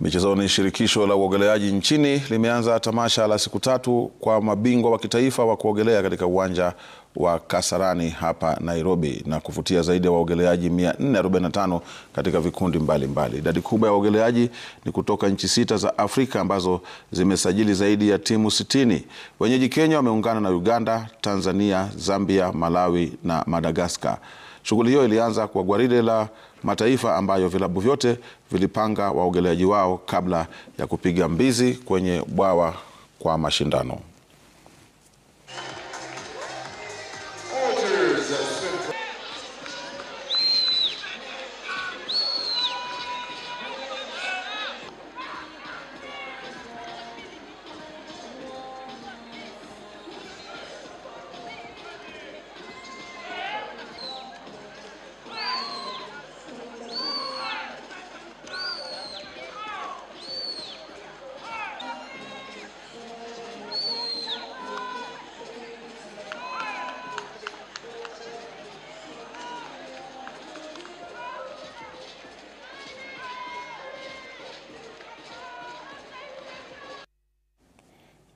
Michezoni, shirikisho la uogeleaji nchini limeanza tamasha la siku 3 kwa mabingwa wa kitaifa wa kuogelea katika uwanja wa Kasarani hapa Nairobi na kuvutia zaidi ya waogeleaji 445 katika vikundi mbalimbali. Idadi kubwa ya waogeleaji ni kutoka nchi 6 za Afrika ambazo zimesajili zaidi ya timu 60. Wenyeji Kenya wameungana na Uganda, Tanzania, Zambia, Malawi na Madagascar. Shughuli hiyo ilianza kwa gwaride la mataifa ambayo vilabu vyote vilipanga waogeleaji wao kabla ya kupiga mbizi kwenye bwawa kwa mashindano.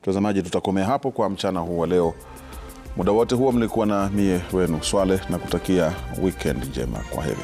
Mtazamaji, tutakomea hapo kwa mchana huu wa leo. Muda wote huo mlikuwa na mie wenu Swale na kutakia weekend njema. Kwaheri.